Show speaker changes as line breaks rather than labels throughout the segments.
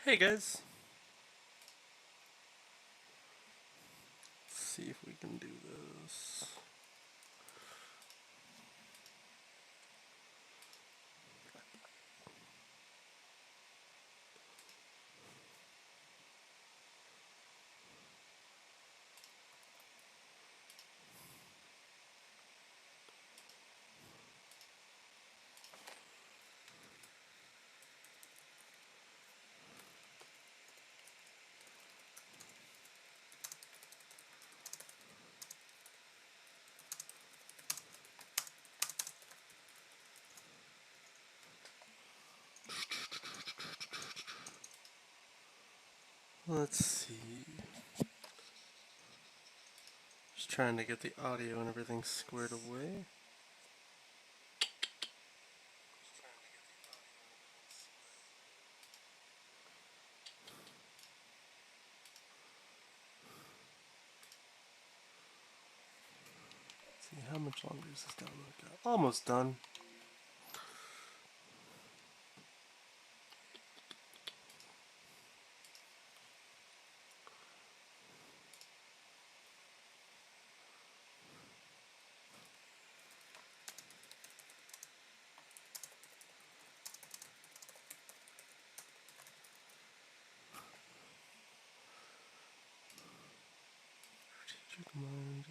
Hey guys, let's see if we can do this. Let's see. Just trying to get the audio and everything squared away. Let's see, how much longer is this download got? Almost done. Strategic mind.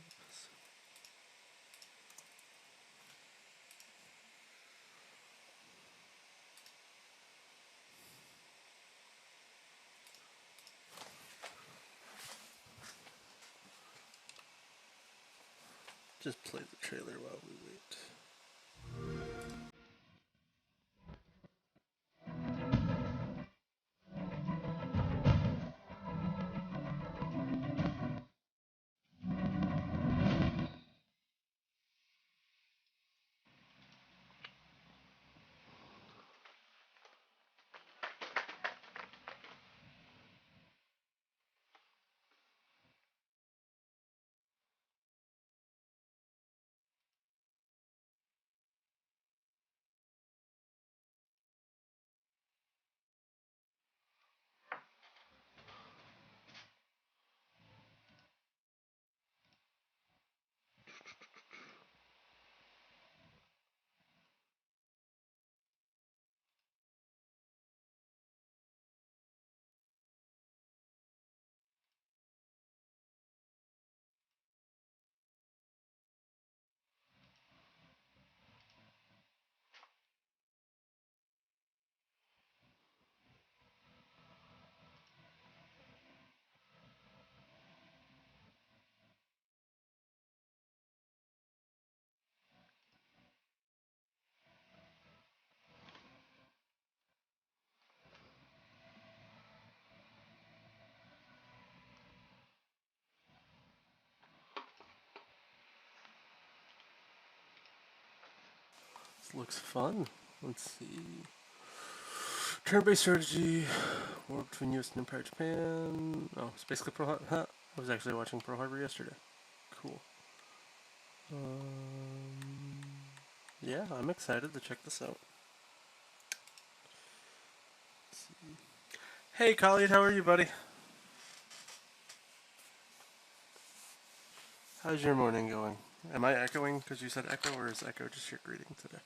Just play the trailer while we wait. This looks fun. Let's see. Turn-based strategy. War between US and Empire Japan. Oh, it's basically Pearl Harbor. Huh. I was actually watching Pearl Harbor yesterday. Cool. Yeah, I'm excited to check this out. Hey, Khalid, how are you, buddy? How's your morning going? Am I echoing because you said echo, or is echo just your greeting today?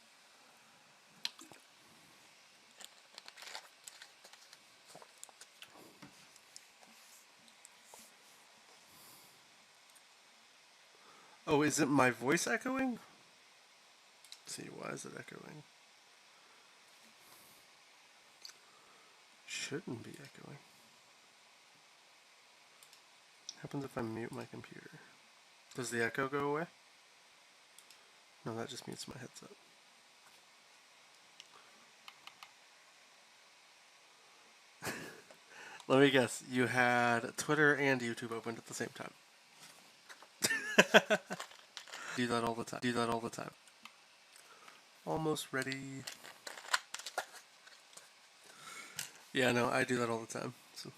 Oh, is it my voice echoing? Let's see, why is it echoing? Shouldn't be echoing. Happens if I mute my computer. Does the echo go away? No, that just mutes my headset. Let me guess, you had Twitter and YouTube opened at the same time. Do that all the time. Do that all the time. Almost ready. Yeah, no, I do that all the time. So.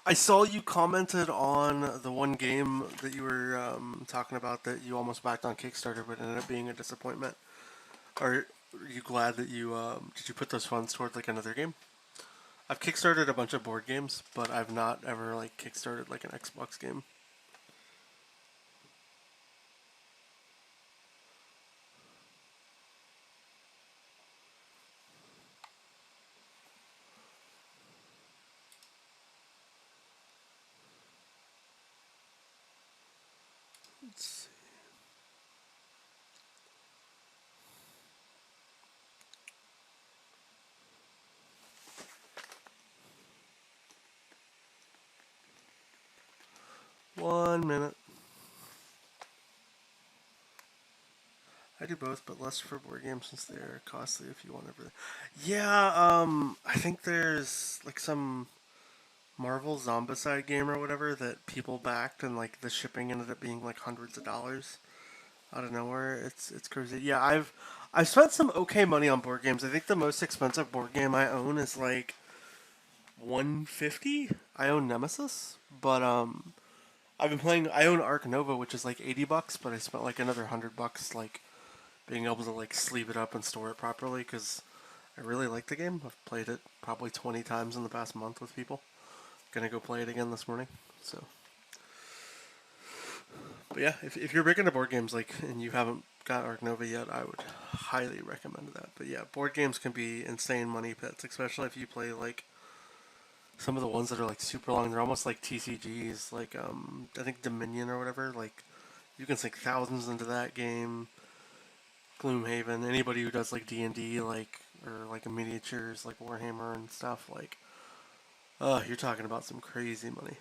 I saw you commented on the one game that you were talking about that you almost backed on Kickstarter, but ended up being a disappointment. Are you glad that you did you put those funds toward like another game? I've kickstarted a bunch of board games, but I've not ever like kickstarted like an Xbox game. Let's see. One minute. I do both, but less for board games since they're costly if you want everything. Yeah, I think there's like some Marvel Zombicide game or whatever that people backed, and like the shipping ended up being like hundreds of dollars out of nowhere. It's crazy. Yeah, I've spent some okay money on board games. I think the most expensive board game I own is like 150. I own Nemesis, but I've been playing. I own Ark Nova, which is like $80, but I spent like another $100 like being able to like sleeve it up and store it properly because I really like the game. I've played it probably 20 times in the past month with people. Gonna go play it again this morning. So, but yeah, if you're big into board games like and you haven't got Ark Nova yet, I would highly recommend that. But yeah, board games can be insane money pits, especially if you play like some of the ones that are like super long. They're almost like TCGs, like I think Dominion or whatever. Like you can sink thousands into that game. Gloomhaven, anybody who does like D&D, like or like miniatures, like Warhammer and stuff, like, you're talking about some crazy money.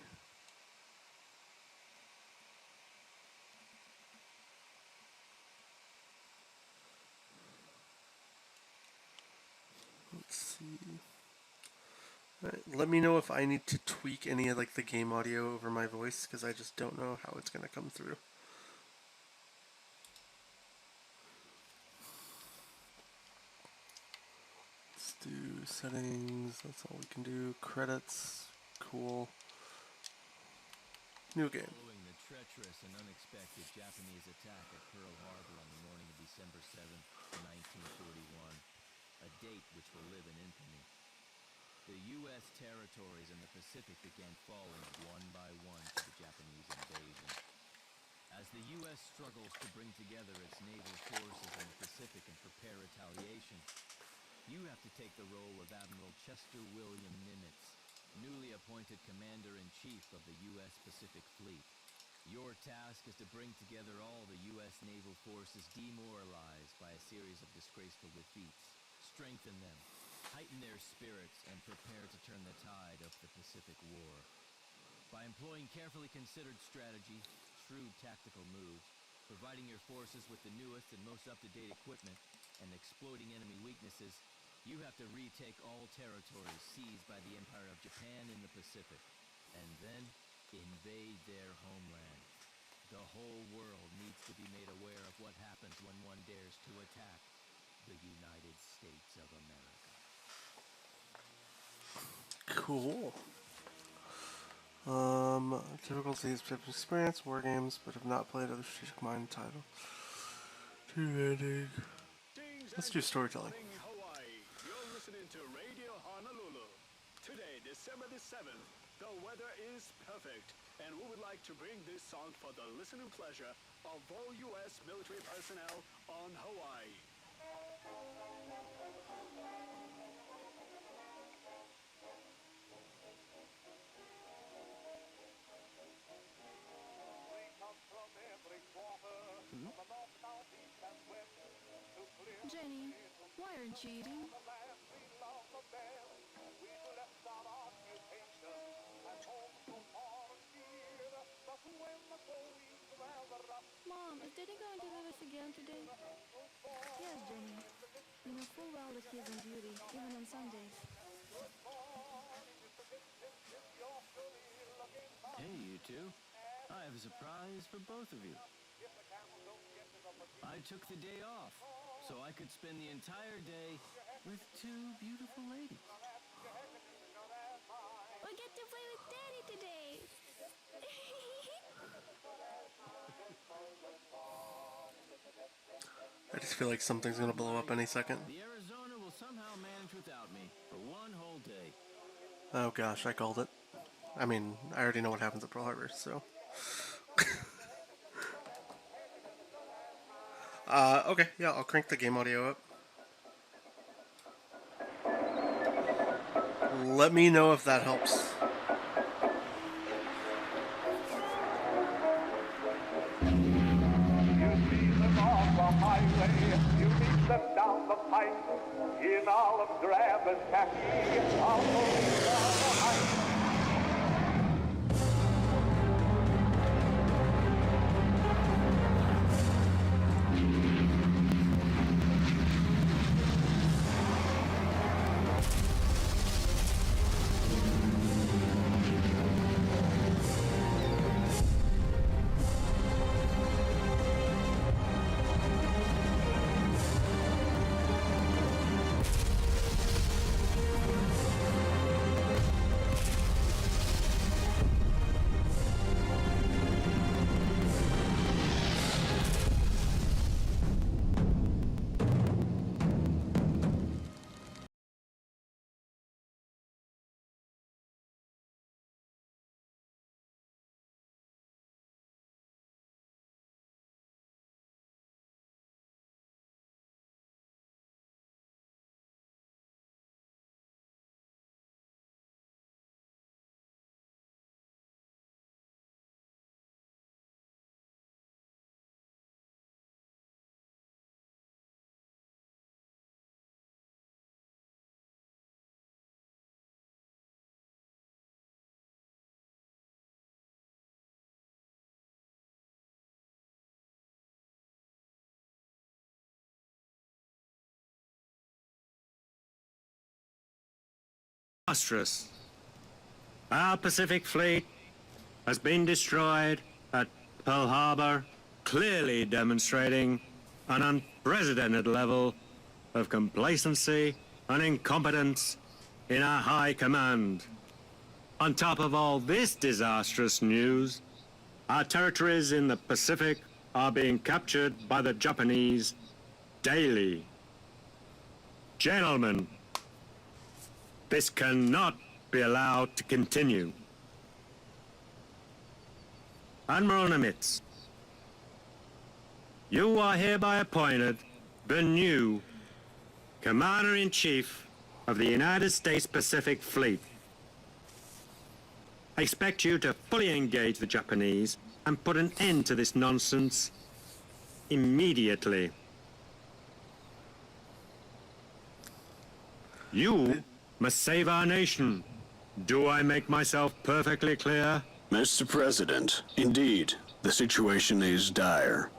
Let's see. Alright, let me know if I need to tweak any of like the game audio over my voice because I just don't know how it's gonna come through. Let's do settings. That's all we can do. Credits. Cool. New game.
Following the treacherous and unexpected Japanese attack at Pearl Harbor on the morning of December 7th, 1941, a date which will live in infamy, the U.S. territories in the Pacific began falling one by one to the Japanese invasion. As the U.S. struggles to bring together its naval forces in the Pacific and prepare retaliation, you have to take the role of Admiral Chester William Nimitz, newly appointed Commander-in-Chief of the U.S. Pacific Fleet. Your task is to bring together all the U.S. naval forces demoralized by a series of disgraceful defeats, strengthen them, heighten their spirits, and prepare to turn the tide of the Pacific War. By employing carefully considered strategy, shrewd tactical moves, providing your forces with the newest and most up-to-date equipment, and exploiting enemy weaknesses, you have to retake all territories seized by the Empire of Japan in the Pacific, and then invade their homeland. The whole world needs to be made aware of what happens when one dares to attack the United States of America.
Cool. Difficulties, experience, war games, but have not played other strategic mind title. Let's do storytelling.
Hawaii. You're listening to Radio Honolulu. Today, December the 7th, the weather is perfect, and we would like to bring this song for the listening pleasure of all U.S. military personnel on Hawaii.
Jenny, why aren't you eating? Mom, is Daddy going to leave us again today? Yes, Jenny. You know full well that he is on duty, even on Sundays.
Hey, you two. I have a surprise for both of you. I took the day off, so I could spend the entire day with two beautiful ladies.
We get to play with Daddy today!
I just feel like something's gonna blow up any second.
The Arizona will somehow manage without me for one whole day.
Oh gosh, I called it. I mean, I already know what happens at Pearl Harbor, so. Okay, yeah, I'll crank the game audio up. Let me know if that helps.
Down the pike in olive drab and khaki, I'll go down the hike.
Disastrous. Our Pacific Fleet has been destroyed at Pearl Harbor, clearly demonstrating an unprecedented level of complacency and incompetence in our high command. On top of all this disastrous news, our territories in the Pacific are being captured by the Japanese daily. Gentlemen, this cannot be allowed to continue. Admiral Nimitz, you are hereby appointed the new Commander-in-Chief of the United States Pacific Fleet. I expect you to fully engage the Japanese and put an end to this nonsense immediately. You must save our nation. Do I make myself perfectly clear?
Mr. President, indeed, the situation is dire.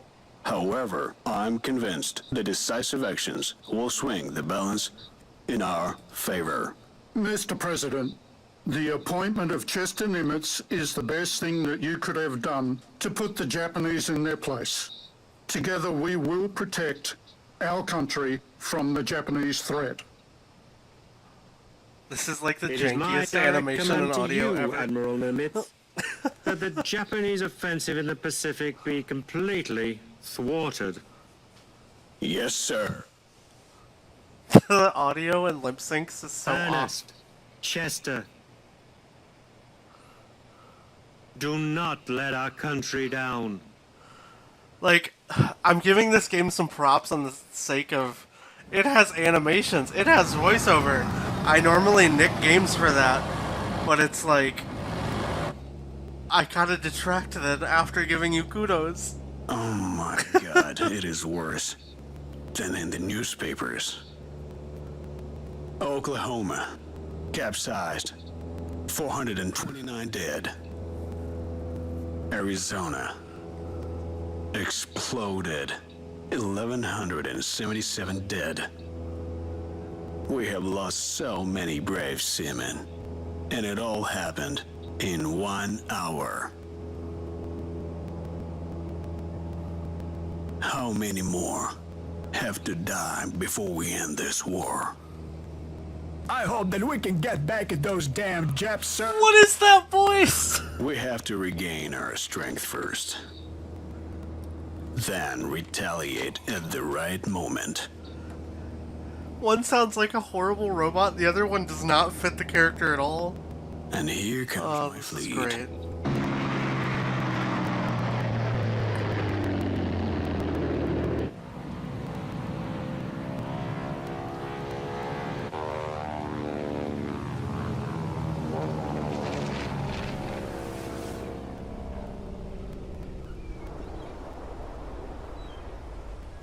However, I'm convinced that decisive actions will swing the balance in our favor.
Mr. President, the appointment of Chester Nimitz is the best thing that you could have done to put the Japanese in their place. Together we will protect our country from the Japanese threat.
This is like the
It is my
jankiest
direct
animation and
command to
audio
you,
ever.
Admiral Nimitz, that the Japanese offensive in the Pacific be completely thwarted.
Yes, sir.
The audio and lip syncs is so off.
Ernest, Chester, do not let our country down.
Like, I'm giving this game some props on the sake of it has animations, it has voiceover. I normally nick games for that, but it's like I gotta detract that after giving you kudos.
Oh my God, it is worse than in the newspapers. Oklahoma, capsized, 429 dead. Arizona, exploded, 1,177 dead. We have lost so many brave seamen, and it all happened in 1 hour. How many more have to die before we end this war?
I hope that we can get back at those damn Japs, sir.
What is that voice?
We have to regain our strength first, then retaliate at the right moment.
One sounds like a horrible robot, the other one does not fit the character at all.
And here comes
Oh,
my
this is
fleet.
great.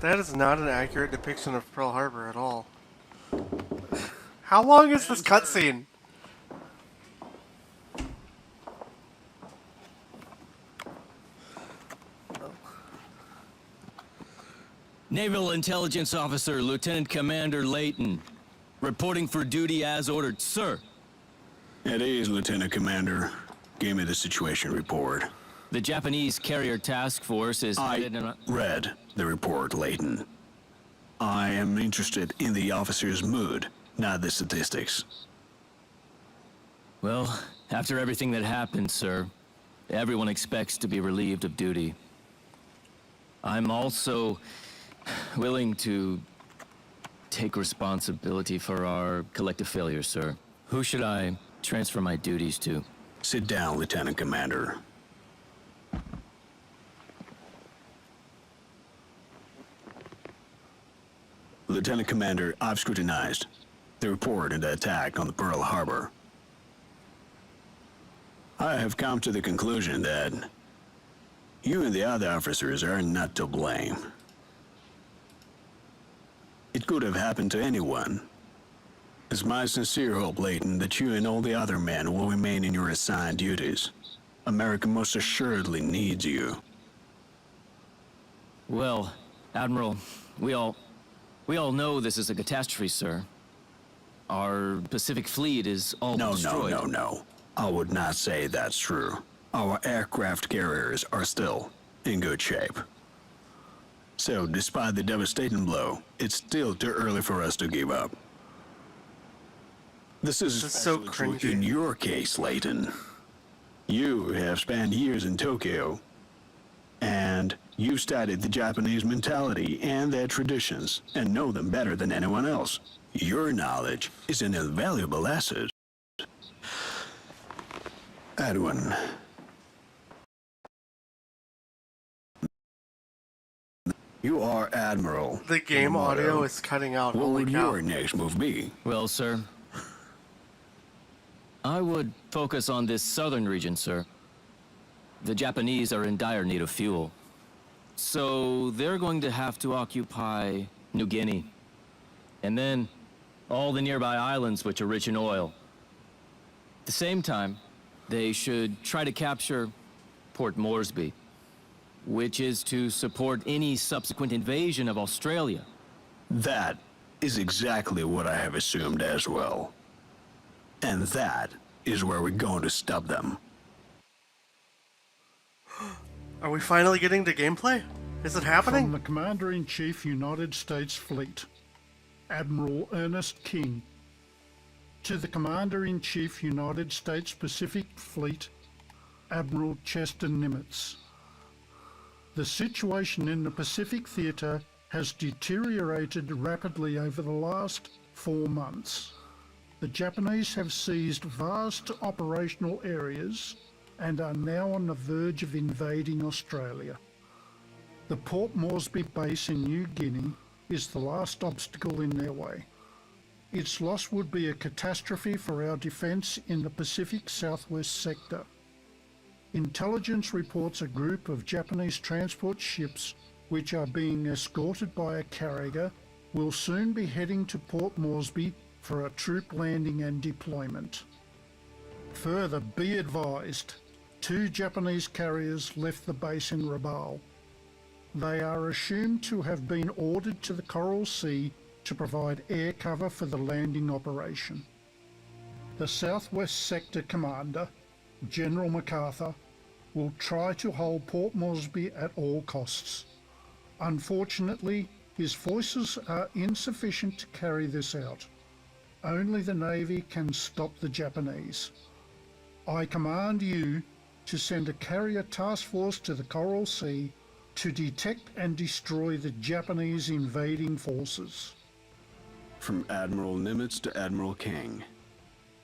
That is not an accurate depiction of Pearl Harbor at all. How long is this cutscene?
Naval Intelligence Officer Lieutenant Commander Layton, reporting for duty as ordered, sir.
At ease, Lieutenant Commander. Give me the situation report.
The Japanese carrier task force is headed in a...
Read the report, Layton. I am interested in the officer's mood, not the statistics.
Well, after everything that happened, sir, everyone expects to be relieved of duty. I'm also willing to take responsibility for our collective failure, sir. Who should I transfer my duties to?
Sit down, Lieutenant Commander. Lieutenant Commander, I've scrutinized the report and the attack on the Pearl Harbor. I have come to the conclusion that you and the other officers are not to blame. It could have happened to anyone. It's my sincere hope, Layton, that you and all the other men will remain in your assigned duties. America most assuredly needs you.
Well, Admiral, we all know this is a catastrophe, sir. Our Pacific Fleet is all destroyed.
No. I would not say that's true. Our aircraft carriers are still in good shape. So, despite the devastating blow, it's still too early for us to give up. This is
so
especially true
cringy.
in your case, Layton. You have spent years in Tokyo, and you studied the Japanese mentality and their traditions, and know them better than anyone else. Your knowledge is an invaluable asset. Edwin. You are Admiral.
The game
Yamamoto.
audio is cutting out.
What
Holy
would
cow.
your next move be?
Well, sir, I would focus on this southern region, sir. The Japanese are in dire need of fuel. So they're going to have to occupy New Guinea. And then all the nearby islands which are rich in oil. At the same time, they should try to capture Port Moresby, which is to support any subsequent invasion of Australia.
That is exactly what I have assumed as well. And that is where we're going to stop them.
Are we finally getting to gameplay? Is it
From
happening?
the Commander-in-Chief United States Fleet, Admiral Ernest King, to the Commander-in-Chief United States Pacific Fleet, Admiral Chester Nimitz. The situation in the Pacific Theater has deteriorated rapidly over the last 4 months. The Japanese have seized vast operational areas and are now on the verge of invading Australia. The Port Moresby base in New Guinea is the last obstacle in their way. Its loss would be a catastrophe for our defence in the Pacific Southwest sector. Intelligence reports a group of Japanese transport ships which are being escorted by a carrier will soon be heading to Port Moresby for a troop landing and deployment. Further, be advised, 2 Japanese carriers left the base in Rabaul. They are assumed to have been ordered to the Coral Sea to provide air cover for the landing operation. The Southwest Sector Commander, General MacArthur, will try to hold Port Moresby at all costs. Unfortunately, his forces are insufficient to carry this out. Only the Navy can stop the Japanese. I command you to send a carrier task force to the Coral Sea to detect and destroy the Japanese invading forces.
From Admiral Nimitz to Admiral King,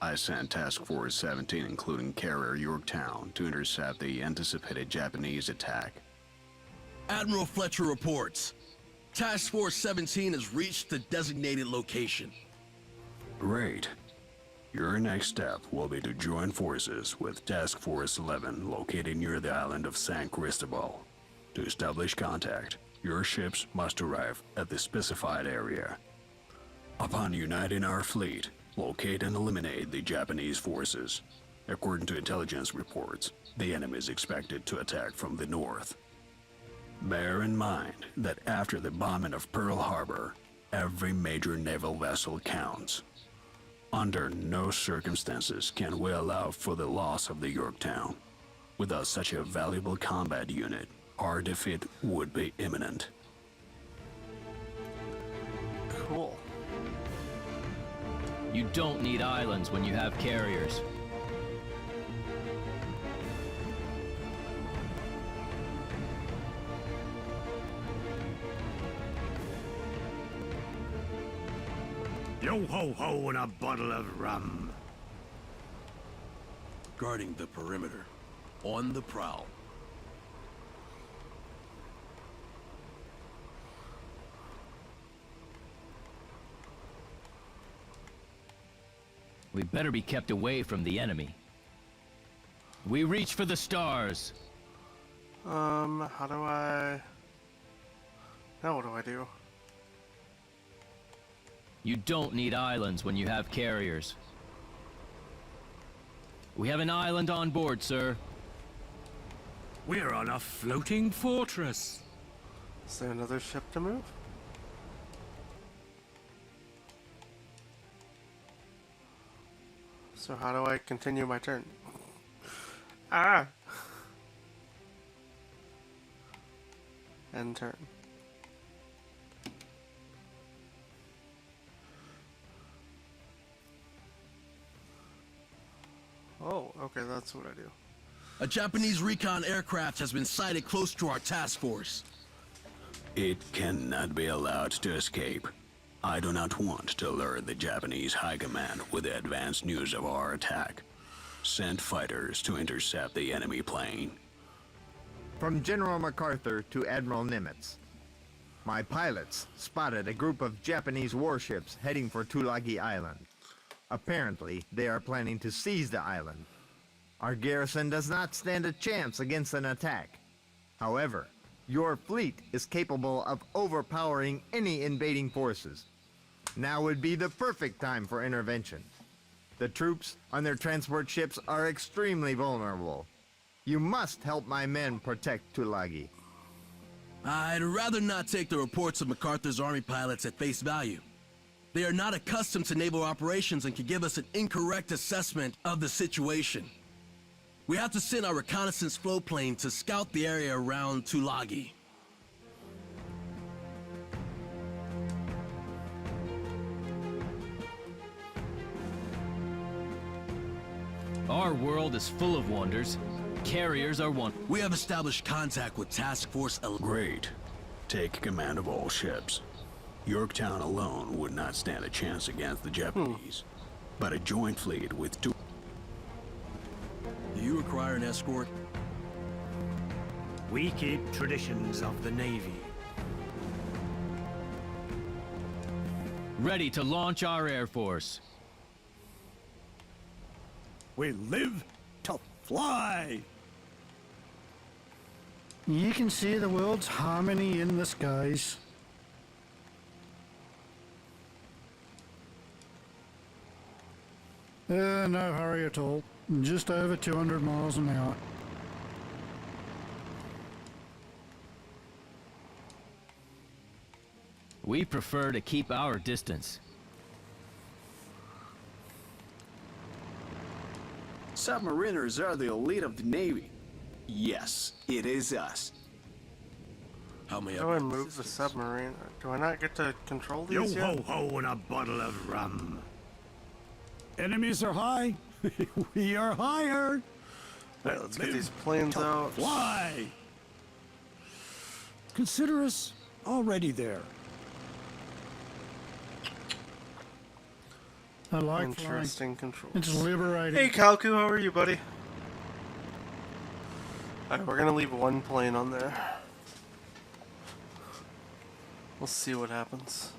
I sent Task Force 17, including Carrier Yorktown, to intercept the anticipated Japanese attack.
Admiral Fletcher reports. Task Force 17 has reached the designated location.
Great. Your next step will be to join forces with Task Force 11 located near the island of San Cristobal. To establish contact, your ships must arrive at the specified area. Upon uniting our fleet, locate and eliminate the Japanese forces. According to intelligence reports, the enemy is expected to attack from the north. Bear in mind that after the bombing of Pearl Harbor, every major naval vessel counts. Under no circumstances can we allow for the loss of the Yorktown. Without such a valuable combat unit, our defeat would be imminent.
Cool.
You don't need islands when you have carriers.
Yo-ho-ho and a bottle of rum.
Guarding the perimeter. On the prowl.
We better be kept away from the enemy. We reach for the stars.
How do I... Now what do I do?
You don't need islands when you have carriers. We have an island on board, sir.
We're on a floating fortress.
Is there another ship to move? So how do I continue my turn? Ah! End turn. Oh, okay, that's what I do.
A Japanese recon aircraft has been sighted close to our task force.
It cannot be allowed to escape. I do not want to alert the Japanese High Command with the advance news of our attack. Send fighters to intercept the enemy plane.
From General MacArthur to Admiral Nimitz. My pilots spotted a group of Japanese warships heading for Tulagi Island. Apparently, they are planning to seize the island. Our garrison does not stand a chance against an attack. However, your fleet is capable of overpowering any invading forces. Now would be the perfect time for intervention. The troops on their transport ships are extremely vulnerable. You must help my men protect Tulagi.
I'd rather not take the reports of MacArthur's army pilots at face value. They are not accustomed to naval operations and can give us an incorrect assessment of the situation. We have to send our reconnaissance float plane to scout the area around Tulagi.
Our world is full of wonders. Carriers are one.
We have established contact with Task Force 11.
Great. Take command of all ships. Yorktown alone would not stand a chance against the Japanese. But a joint fleet with two...
Do you require an escort?
We keep traditions of the Navy.
Ready to launch our Air Force.
We live to fly.
You can see the world's harmony in the skies. No hurry at all. Just over 200 miles an hour.
We prefer to keep our distance.
Submariners are the elite of the Navy. Yes, it is us.
How may
How do I move the submarine? Do I not get to control these yet?
Yo-ho-ho and a bottle of rum. Enemies are high. We are higher.
Alright, let's get these planes out.
Fly. Consider us already there.
I like flying.
Interesting controls.
It's liberating.
Hey, Kalku, how are you, buddy? Alright, we're gonna leave one plane on there. We'll see what happens.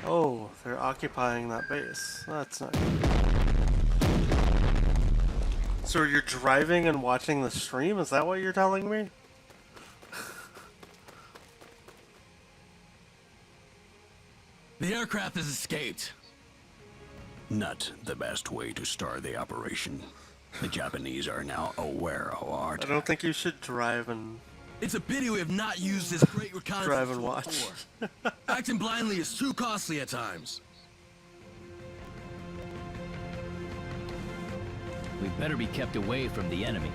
Oh, they're occupying that base. That's not good. So you're driving and watching the stream? Is that what you're telling me?
The aircraft has escaped.
Not the best way to start the operation. The Japanese are now aware of our
I don't think you should drive and
It's a pity we have not used this great reconnaissance
drive and
tool
watch.
before. Acting blindly is too costly at times.
We better be kept away from the enemy.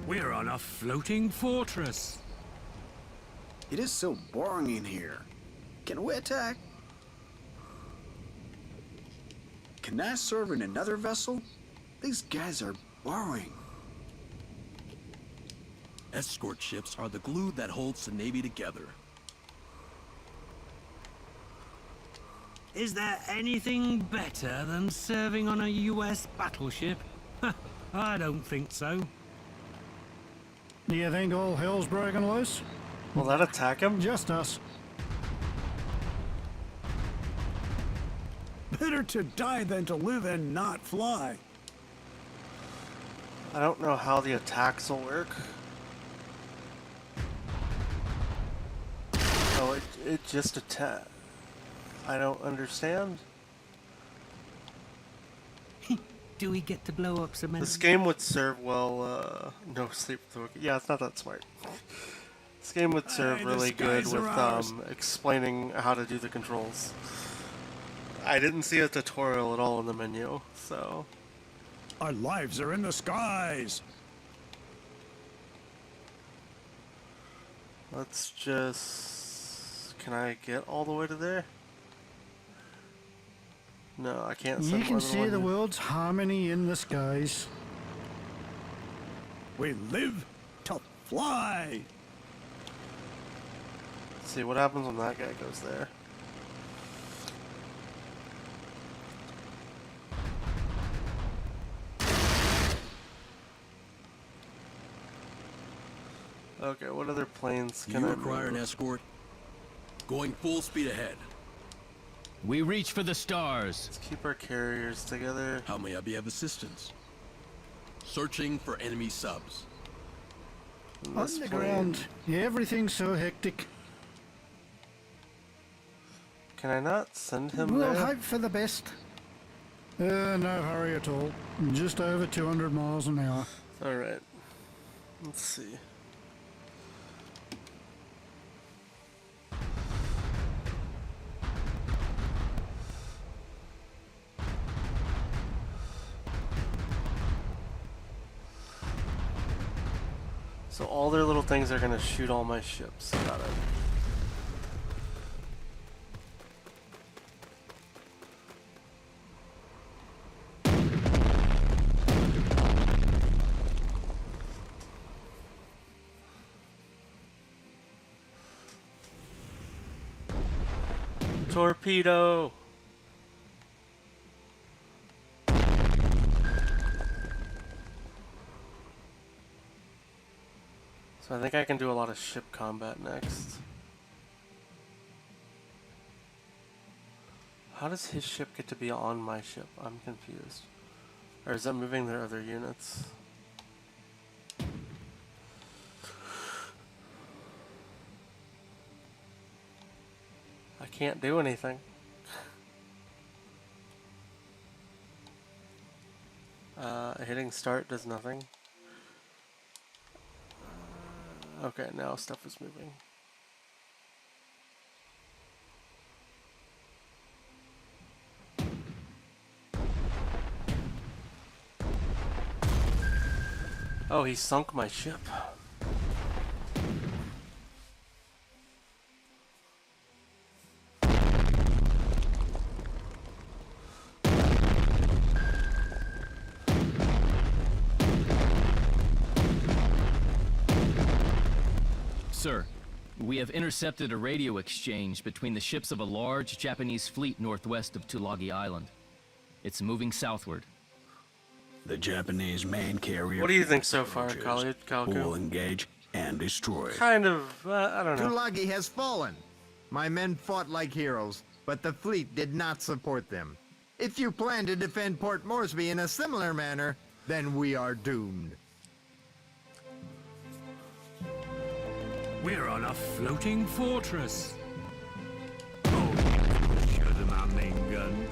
We're on a floating fortress.
It is so boring in here. Can we attack? Can I serve in another vessel? These guys are boring.
Escort ships are the glue that holds the Navy together.
Is there anything better than serving on a US battleship? I don't think so.
Do you think all hell's broken loose?
Will that attack him?
Just us.
Better to die than to live and not fly.
I don't know how the attacks will work. Oh, it just attack. I don't understand.
Do we get to blow up some
This game would serve well, no sleep with the Wookiee. Yeah, it's not that smart. This game would serve
Hey,
really
the
good
skies are
with
ours.
explaining how to do the controls. I didn't see a tutorial at all in the menu, so...
Our lives are in the skies.
Let's just... Can I get all the way to there? No, I can't send
You
more
can
than
see
one
the
unit.
world's harmony in the skies.
We live to fly.
Let's see what happens when that guy goes there. Okay, what other planes
Do
can
you
I
require an
move?
escort? Going full speed ahead.
We reach for the stars.
Let's keep our carriers together.
How may I be of assistance? Searching for enemy subs.
And
On
this
the
plane-
ground, everything's so hectic.
Can I not send him
We'll
there?
hope for the best. No hurry at all. Just over 200 miles an hour.
Alright. Let's see. So all their little things are gonna shoot all my ships. Got it. Torpedo! So I think I can do a lot of ship combat next. How does his ship get to be on my ship? I'm confused. Or is that moving their other units? I can't do anything. Hitting start does nothing. Okay, now stuff is moving. Oh, he sunk my ship.
Sir, we have intercepted a radio exchange between the ships of a large Japanese fleet northwest of Tulagi Island. It's moving southward.
The Japanese main carrier.
What do you think so far,
will
Kalku?
engage and destroy.
Kind of, I don't know.
Tulagi has fallen. My men fought like heroes, but the fleet did not support them. If you plan to defend Port Moresby in a similar manner, then we are doomed.
We're on a floating fortress. Oh, show them our main gun.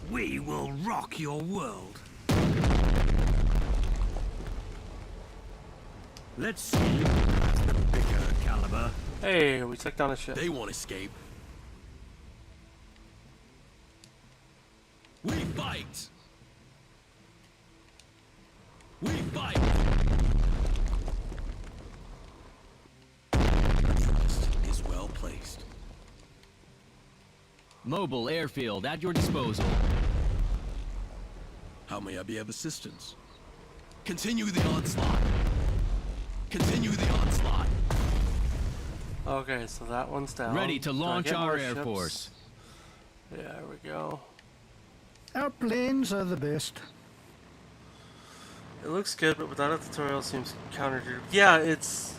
We will rock your world. Let's see who has the bigger caliber.
Hey, we took down a ship.
They won't escape. We fight! We fight! Trust is well placed.
Mobile airfield at your disposal.
How may I be of assistance? Continue the onslaught. Continue the onslaught.
Okay, so that one's down.
Ready to
Do I
launch
get
our
more
air
ships?
force.
Yeah, there we go.
Our planes are the best.
It looks good, but without a tutorial seems counterintuitive. Yeah, it's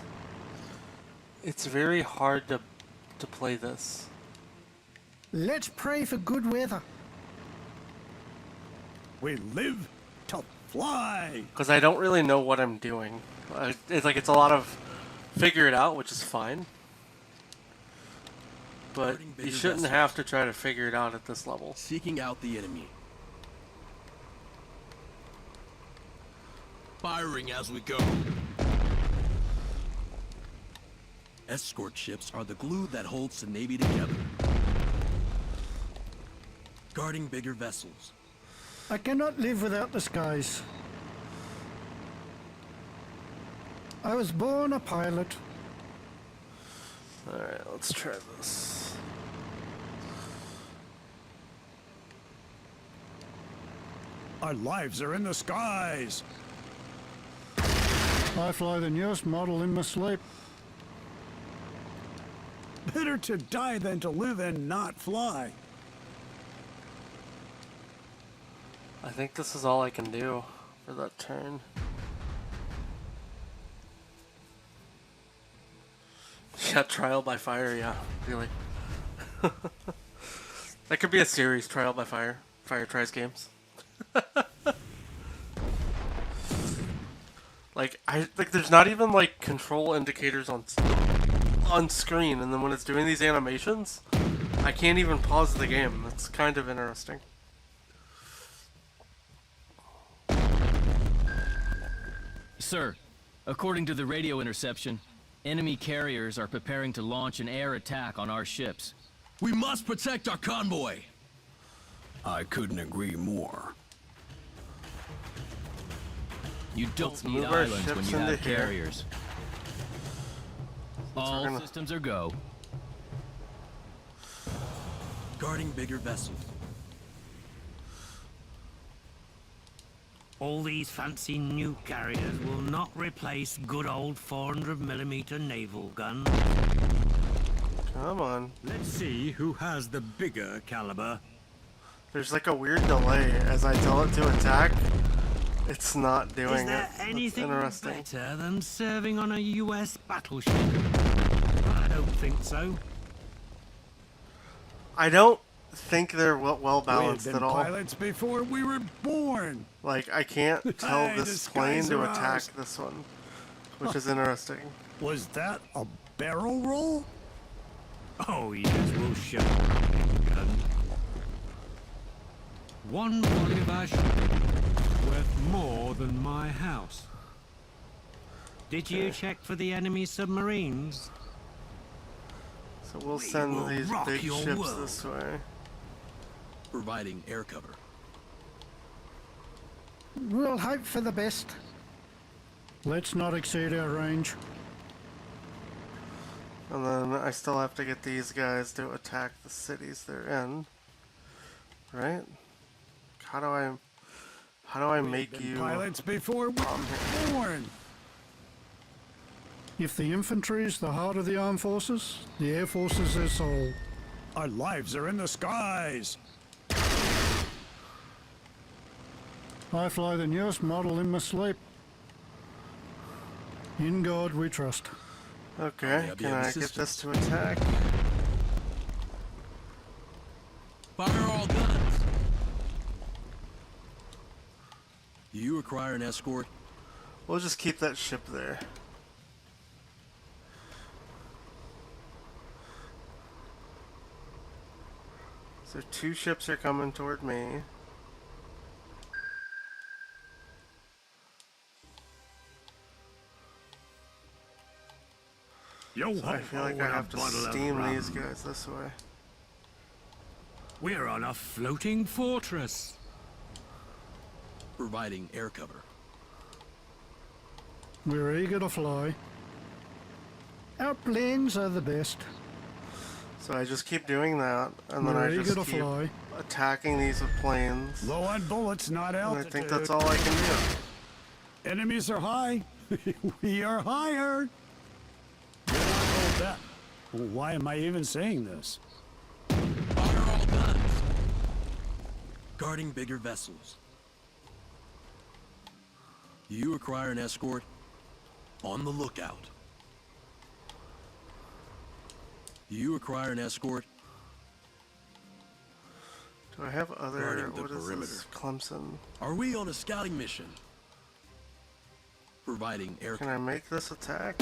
very hard to play this.
Let's pray for good weather.
We live to fly.
Because I don't really know what I'm doing. It's like it's a lot of figure it out, which is fine. But you shouldn't have to try to figure it out at this level.
Seeking out the enemy. Firing as we go. Escort ships are the glue that holds the Navy together. Guarding bigger vessels.
I cannot live without the skies. I was born a pilot.
Alright, let's try this.
Our lives are in the skies.
I fly the newest model in my sleep.
Better to die than to live and not fly.
I think this is all I can do for that turn. Yeah, trial by fire, yeah, really. That could be a series, trial by fire. Fire tries games. Like there's not even like control indicators on screen, and then when it's doing these animations, I can't even pause the game. It's kind of interesting.
Sir, according to the radio interception, enemy carriers are preparing to launch an air attack on our ships.
We must protect our convoy.
I couldn't agree more.
You don't
Let's
need
move our
islands when
ships
you have
into here.
carriers. All systems are go.
Guarding bigger vessels.
All these fancy new carriers will not replace good old 400mm naval guns.
Come on.
Let's see who has the bigger caliber.
There's like a weird delay as I tell it to attack. It's not doing
Is there
it.
anything
Interesting.
better than serving on a US battleship? I don't think so.
I don't think they're well
We've
balanced
been
at all.
pilots before we were born.
Like I can't tell
Hey,
this
the
plane
skies
to
are
attack
ours.
this one, which is interesting.
Was that a barrel roll? Oh yes, we'll show you. Gun. One Bolivar worth more than my house. Did you check for the enemy submarines?
So we'll send
will
these
rock
big
your
ships
world.
this way.
Providing air cover.
We'll hope for the best. Let's not exceed our range.
And then I still have to get these guys to attack the cities they're in. Right? How do I make you
Pilots before we were born.
If the infantry is the heart of the armed forces, the air force is their soul.
Our lives are in the skies.
I fly the newest model in my sleep. In God we trust.
Okay, can I get this to attack?
Fire all guns. Do you require an escort?
We'll just keep that ship there. So 2 ships are coming toward me.
Yo,
So I feel like I have to steam these guys this way.
We're on a floating fortress.
Providing air cover.
We're eager to fly. Our planes are the best.
So I just keep doing that, and then
We're
I
eager
just
to
keep
fly.
attacking these with planes.
Low on bullets, not
And I
altitude.
think that's all I can do.
Enemies are high. We are higher. You're not hold that. Why am I even saying this?
Fire all guns. Guarding bigger vessels. Do you require an escort? On the lookout. Do you require an escort?
Do I have other...
Guarding the
what is
perimeter.
this? Clemson.
Are we on a scouting mission? Providing air
Can I make this attack?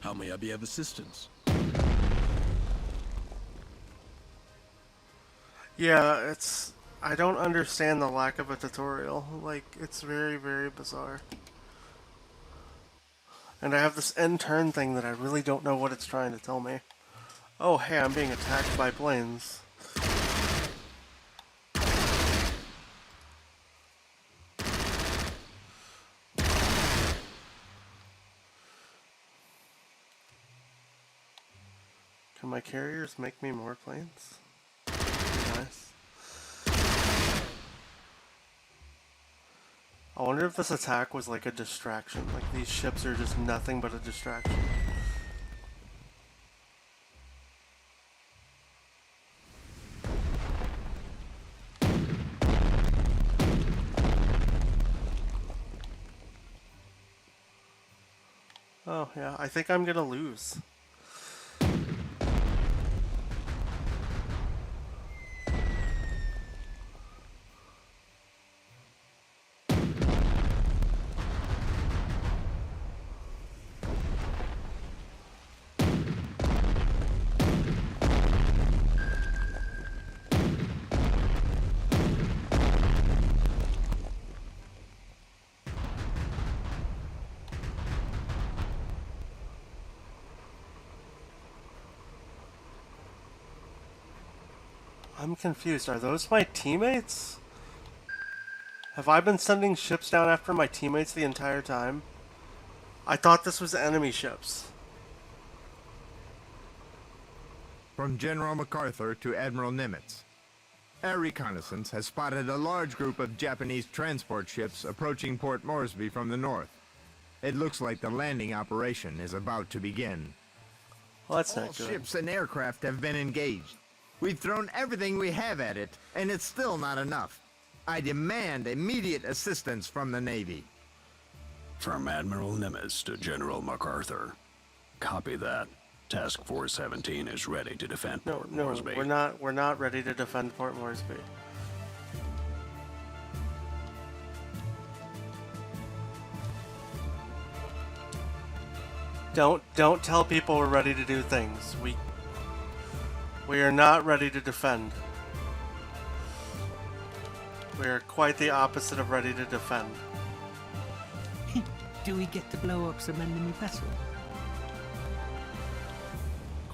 How may I be of assistance?
Yeah, it's... I don't understand the lack of a tutorial. Like, it's very, very bizarre. And I have this end turn thing that I really don't know what it's trying to tell me. Oh, hey, I'm being attacked by planes. Can my carriers make me more planes? Nice. I wonder if this attack was like a distraction. Like these ships are just nothing but a distraction. Oh yeah, I think I'm gonna lose. I'm confused. Are those my teammates? Have I been sending ships down after my teammates the entire time? I thought this was enemy ships.
From General MacArthur to Admiral Nimitz. Air reconnaissance has spotted a large group of Japanese transport ships approaching Port Moresby from the north. It looks like the landing operation is about to begin.
Well, that's
All
not good.
ships and aircraft have been engaged. We've thrown everything we have at it, and it's still not enough. I demand immediate assistance from the Navy.
From Admiral Nimitz to General MacArthur. Copy that. Task Force 17 is ready to defend Port Moresby.
We're not ready to defend Port Moresby. Don't tell people we're ready to do things. We are not ready to defend. We are quite the opposite of ready to defend.
Do we get to blow up some enemy vessel?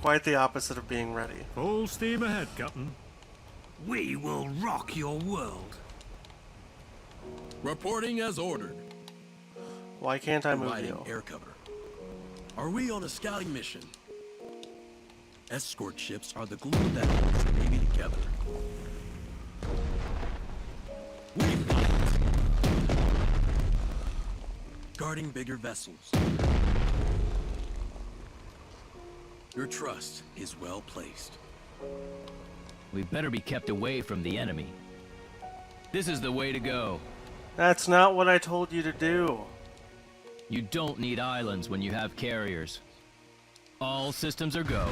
quite the opposite of being ready.
Full steam ahead, Captain.
We will rock your world.
Reporting as ordered.
Why can't I move
Providing
you?
air cover. Are we on a scouting mission? Escort ships are the glue that holds the Navy together. We fight. Guarding bigger vessels. Your trust is well placed.
We better be kept away from the enemy. This is the way to go.
That's not what I told you to do.
You don't need islands when you have carriers. All systems are go.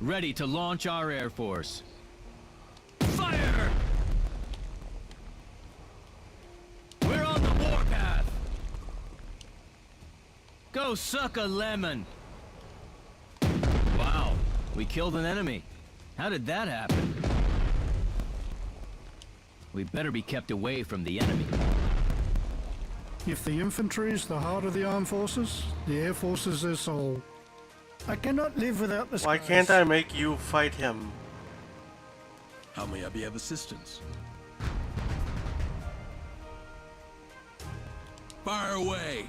Ready to launch our Air Force. Fire! We're on the warpath! Go suck a lemon! Wow, we killed an enemy. How did that happen? We better be kept away from the enemy.
If the infantry is the heart of the armed forces, the air force is their soul. I cannot live without the
Why
skies.
can't I make you fight him?
How may I be of assistance? Fire away!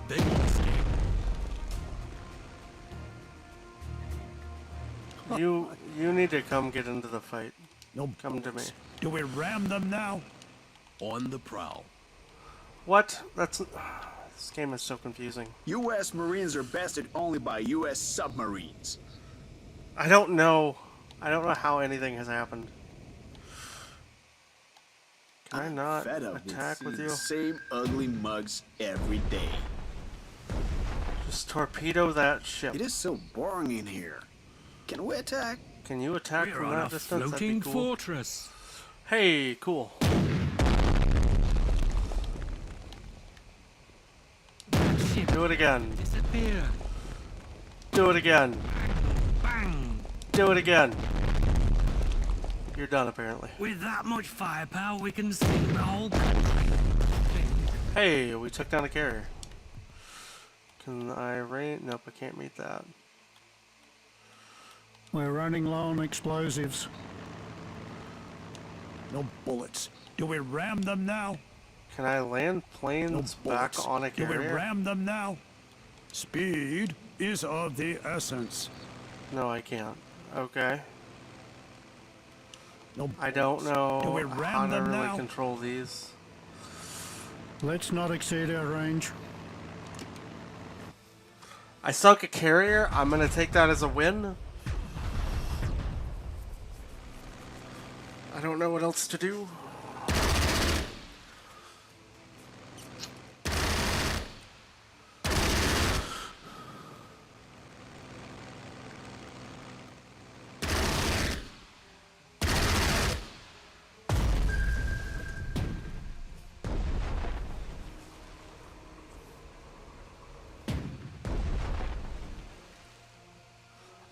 They won't escape.
You need to come get into the fight.
No,
Come to me.
do we ram them now?
On the prowl.
What? This game is so confusing.
U.S. Marines are bested only by U.S. submarines.
I don't know. I don't know how anything has happened. Can I not
Fed up
attack with
seeing
you?
the same ugly mugs every day.
Just torpedo that ship.
It is so boring in here. Can we attack?
Can you attack
We're
from
on
that
a
distance? That'd
floating
be cool.
fortress.
Hey, cool. Do it again.
Disappear.
Do it again.
Bang.
Do it again. You're done, apparently.
With that much firepower, we can sink the whole country.
Hey, we took down a carrier. Can I rain? Nope, I can't meet that.
We're running low on explosives.
No bullets. Do we ram them now?
Can I land
No
planes back
bullets.
on a
Do we
carrier?
ram them now? Speed is of the essence.
No, I can't. Okay.
No
I don't
bullets. Do we
know
ram
how to
them
really
now?
control these.
Let's not exceed our range.
I sunk a carrier. I'm gonna take that as a win. I don't know what else to do.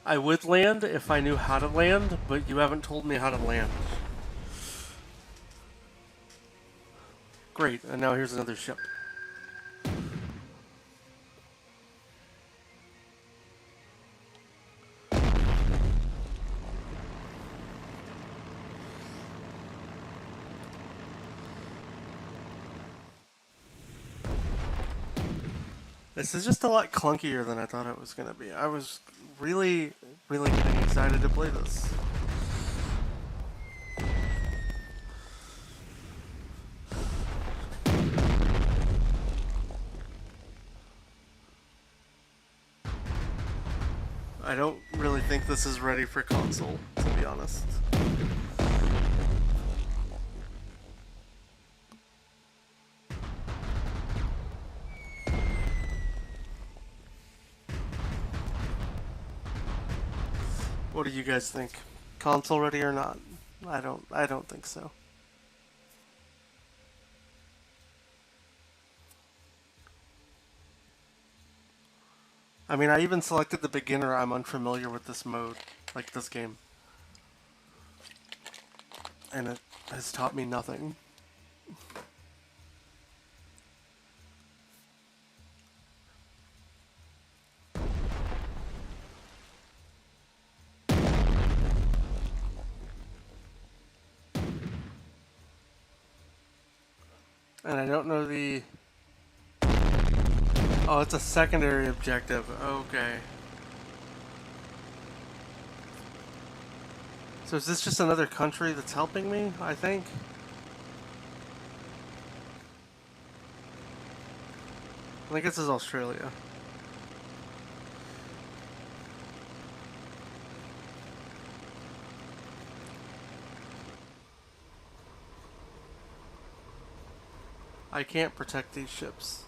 I would land if I knew how to land, but you haven't told me how to land. Great, and now here's another ship. This is just a lot clunkier than I thought it was going to be. I was really getting excited to play this. I don't really think this is ready for console, to be honest. What do you guys think? Console ready or not? I don't think so. I mean, I even selected the beginner. I'm unfamiliar with this mode, like this game. And it has taught me nothing. And I don't know the... Oh, it's a secondary objective. Okay. So is this just another country that's helping me, I think? I think this is Australia. I can't protect these ships.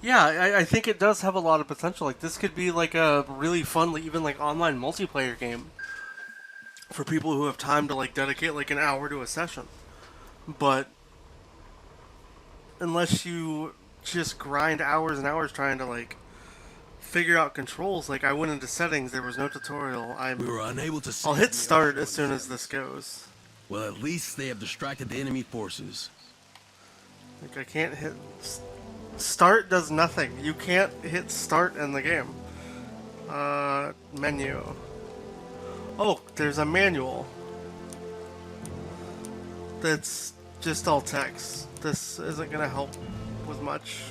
Yeah, I think it does have a lot of potential. Like, this could be like a really fun, like, even like online multiplayer game for people who have time to like dedicate like an hour to a session. But unless you just grind hours and hours trying to like figure out controls, like I went into settings, there was no tutorial.
We were unable to see
I'll hit
the
start
offshore
as soon as
defense.
this goes.
Well, at least they have distracted the enemy forces.
Like I can't hit start does nothing. You can't hit start in the game. Menu. Oh, there's a manual. That's just all text. This isn't gonna help with much.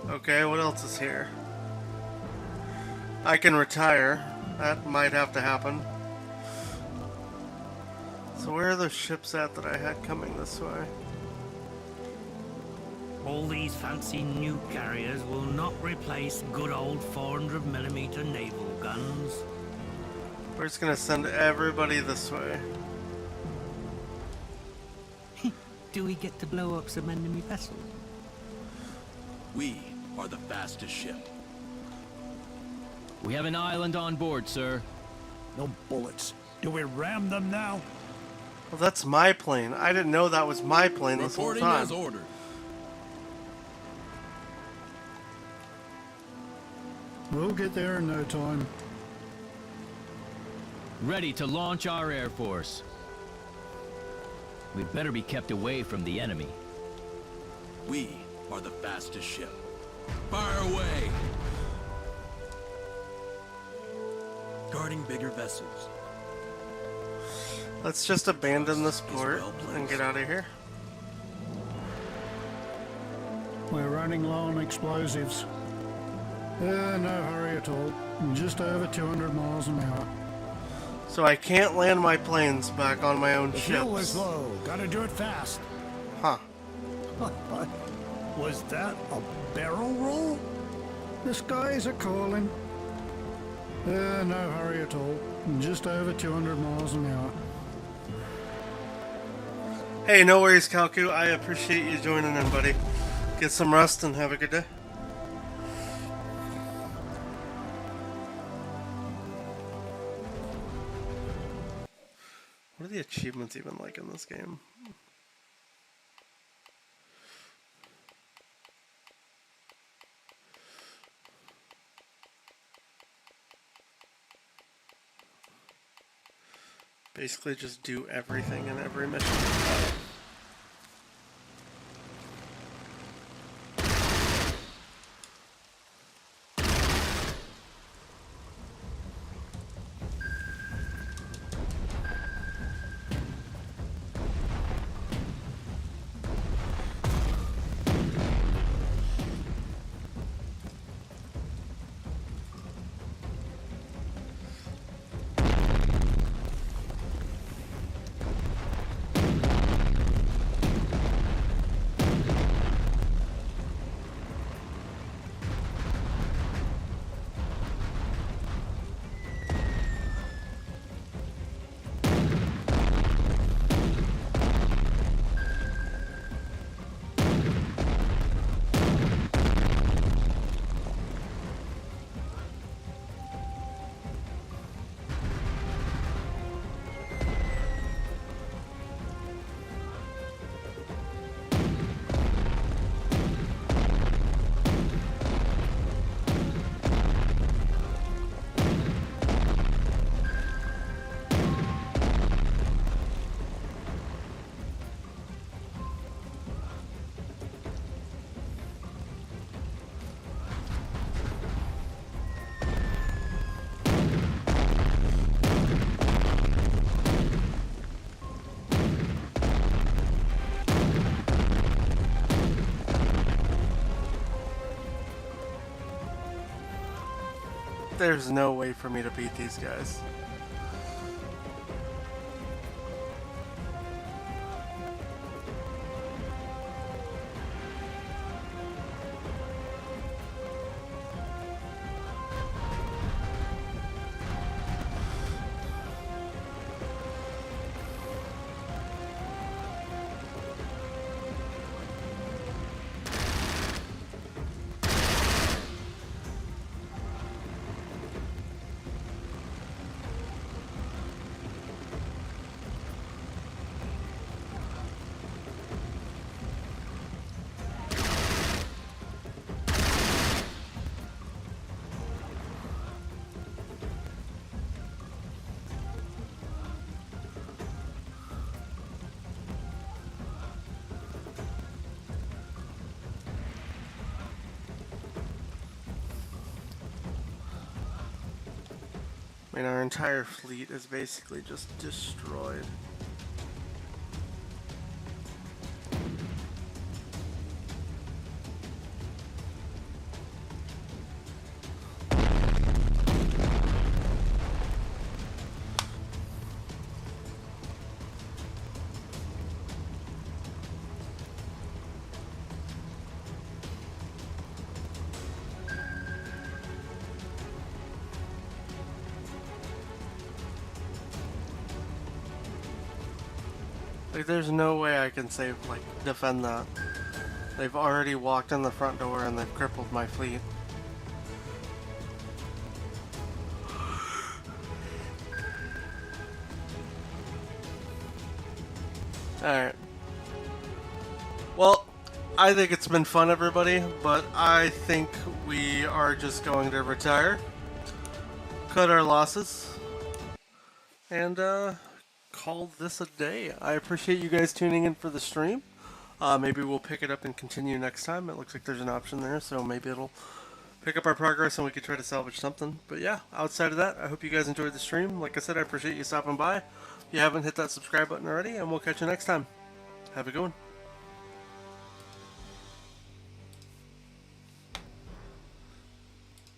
Okay, what else is here? I can retire. That might have to happen. So where are those ships at that I had coming this way?
All these fancy new carriers will not replace good old 400mm naval guns.
We're just gonna send everybody this way.
Do we get to blow up some enemy vessels?
We are the fastest ship.
We have an island on board, sir.
No bullets. Do we ram them now?
Well, that's my plane. I didn't know that was my plane this whole
Reporting
time.
as ordered.
We'll get there in no time.
Ready to launch our Air Force. We'd better be kept away from the enemy.
We are the fastest ship. Fire away! Guarding bigger vessels.
Let's just abandon this port and get out of here.
We're running low on explosives. No hurry at all. Just over 200 miles an hour.
So I can't land my planes back on my own
The fuel is
ships.
low. Gotta do it fast.
Huh.
Was that a barrel roll?
The skies are calling. No hurry at all. Just over 200 miles an hour.
Hey, no worries, Kalku. I appreciate you joining in, buddy. Get some rest and have a good day. What are the achievements even like in this game? Basically just do everything in every mission. there's no way for me to beat these guys. I mean, our entire fleet is basically just destroyed. Like, there's no way I can save, like, defend that. They've already walked in the front door and they've crippled my fleet. Alright. Well, I think it's been fun, everybody, but I think we are just going to retire, cut our losses, and, call this a day. I appreciate you guys tuning in for the stream. Maybe we'll pick it up and continue next time. It looks like there's an option there, so maybe it'll pick up our progress and we could try to salvage something. But yeah, outside of that, I hope you guys enjoyed the stream. Like I said, I appreciate you stopping by. If you haven't, hit that subscribe button already, and we'll catch you next time. Have a good one.